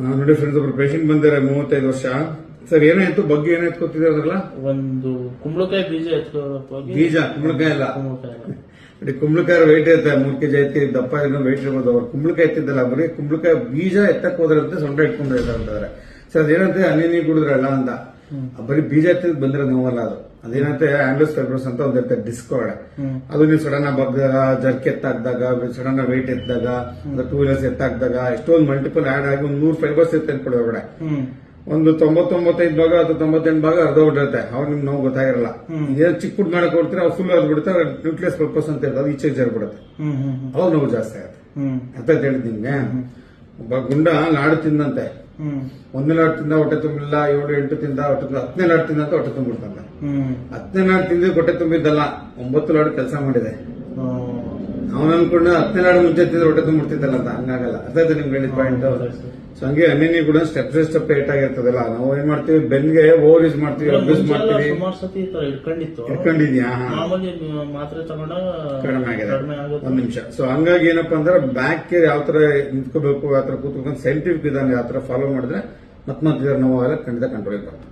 ನೋಡಿ ಫ್ರೆಂಡ್ಸ್, ಒಬ್ರು ಪೇಷಂಟ್ ಬಂದಿದ್ದಾರೆ 35 ವರ್ಷ. ಸರ್ ಏನಾಯ್ತು? ಬಗ್ಗೆ ಏನಾಯ್ತು ಗೊತ್ತಿದ್ರಲ್ಲ? ಒಂದು ಕುಂಬಳಕಾಯಿ ಬೀಜ ಎತ್ಕೊಳ್ಳೋಕೆ. ಬೀಜ ಕುಂಬಳಕಾಯಿ ಅಲ್ಲ, ನೋಡಿ ಕುಂಬಳಕಾಯಿ ವೆಯ್ಟ್ ಇರುತ್ತೆ, 3 kg ಐತಿ, ದಪ್ಪ ಏನೋ ವೆಯ್ಟ್ ಇರ್ಬೋದು. ಅವ್ರು ಕುಂಬಳಕಾಯಿ ಎತ್ತಿದ್ದಲ್ಲ, ಬರೀ ಕುಂಬಳಕಾಯಿ ಬೀಜ ಎತ್ತಕ್ ಹೋದ್ರಂತೆ ಸೊಂಟ ಇಟ್ಕೊಂಡು ಅಂತಾರೆ. ಸರ್ ಅದೇನಂತೆ ಹನಿ ಕುಡಿದ್ರಲ್ಲ ಅಂತ, ಬರೀ ಬೀಜ ಎತ್ತಿದ್ ಬಂದಿರೋ ನೋವಲ್ಲ ಅದು. ಅದೇನಂತೆ ಆಂಡ್ಲೋಸ್ ಫೈಬ್ರೋಸ್ ಅಂತ ಒಂದಿರುತ್ತೆ ಡಿಸ್ಕ್ ಒಳಗಡೆ. ಅದು ನೀವು ಸಡನ್ ಆಗಿ ಬಗ್ದಾಗ, ಜರ್ಕ್ ಎತ್ತಾಕ್ದಾಗ, ಸಡನ್ ಆಗಿ ವೆಯ್ಟ್ ಎತ್ತಾಗ, 2 ವೀಲರ್ಸ್ ಎತ್ತಾಕ್ದಾಗ ಎಷ್ಟೊಂದು ಮಲ್ಟಿಪಲ್ ಆಡ್ ಆಗಿ ಒಂದು 100 ಫೈಬರ್ಸ್ ಇರುತ್ತೆ ಅನ್ಕೊಳ್ಳಿ ಒಳಗಡೆ. ಒಂದು 90-95 ಭಾಗ ಅಥವಾ 98 ಭಾಗ ಅರ್ಧ ಹೊಟ್ಟಿರುತ್ತೆ. ಅವ್ರು ನಿಮ್ಗೆ ನೋವು ಗೊತ್ತಾಗಿರಲ್ಲ. ಏನ್ ಚಿಕ್ಕ ಪುಟ್ ಮಾಡಕ್ ಕೊಡ್ತೀರಾ, ಅವ್ರು ಫುಲ್ ಬಿಡುತ್ತೆ. ನ್ಯೂಕ್ಲಿಯಸ್ ಪರ್ಪಸ್ ಅಂತ ಇರ್ತದೆ, ಅದು ಈಚೆಗೆ ಜರ್ಬಿಡುತ್ತೆ. ಅವಾಗ ನೋವು ಜಾಸ್ತಿ ಆಗುತ್ತೆ ಅಂತ ಹೇಳಿದ್ ನಿಮ್ಗೆ. ಒಬ್ಬ ಗುಂಡ ಲಾಡು ತಿಂದಂತೆ, 1 ಲಾಡು ತಿಂದ ಹೊಟ್ಟೆ ತುಂಬಿಲ್ಲ, 7-8 ತಿಂದ ಹೊಟ್ಟೆ ತುಂಬ, 10ನೇ ಲಾಡು ತಿಂದಂತ ಹೊಟ್ಟೆ ತುಂಬಿಡ್ತಂತೆ. 10ನೇ ಲಾಡು ತಿಂದ ಹೊಟ್ಟೆ ತುಂಬಿದ್ದಲ್ಲ, 9 ಲಾಡು ಕೆಲಸ ಮಾಡಿದೆ. ಅವನ್ ಅನ್ಕೊಂಡು 10ನೇ ಲಾಡು ಮುಂಚೆ ತಿಂದ್ರೆ ಹೊಟ್ಟೆ ತುಂಬಿಡ್ತಿದ್ದಲ್ಲ ಅಂತ. ಹಂಗಾಗಲ್ಲ. ಅರ್ಥಾಯ್ತು ನಿಮ್ಗೆ ಹೇಳಿದ ಪಾಯಿಂಟ್. ಸೊ ಹಂಗೆ ಅನ್ನಿ ಕೂಡ ಸ್ಟೆಪ್ ಏಟ್ ಆಗಿರ್ತದಲ್ಲ, ನಾವು ಏನ್ ಮಾಡ್ತೀವಿ, ಬೆನ್ಗೆ ಓವರ್ ಯೂಸ್ ಮಾಡ್ತೀವಿ, ಅಬ್ಯೂಸ್ ಮಾಡ್ತೀವಿ. ಸುಮಾರು ಸತಿ ಇಟ್ಕೊಂಡಿದ್ಯಾ? ಮಾತ್ರೆ ತಗೊಂಡಾಗ ಕಡಿಮೆ ಆಗಿದೆ. 1 ನಿಮಿಷ. ಸೊ ಹಂಗಾಗಿ ಏನಪ್ಪಾ ಅಂದ್ರೆ ಬ್ಯಾಕ್ ಯಾವ ತರ ನಿಂತ್ಕೋಬೇಕು, ಯಾವ ತರ ಕೂತ್ಕೊಂಡು ಸೈಂಟಿಫಿಕ್ ವಿಧಾನ ಯಾವ ತರ ಫಾಲೋ ಮಾಡಿದ್ರೆ ಮತ್ತೆ ನೋವು ಖಂಡಿತ ಕಂಟ್ರೋಲ್ ಬರ್ತದೆ.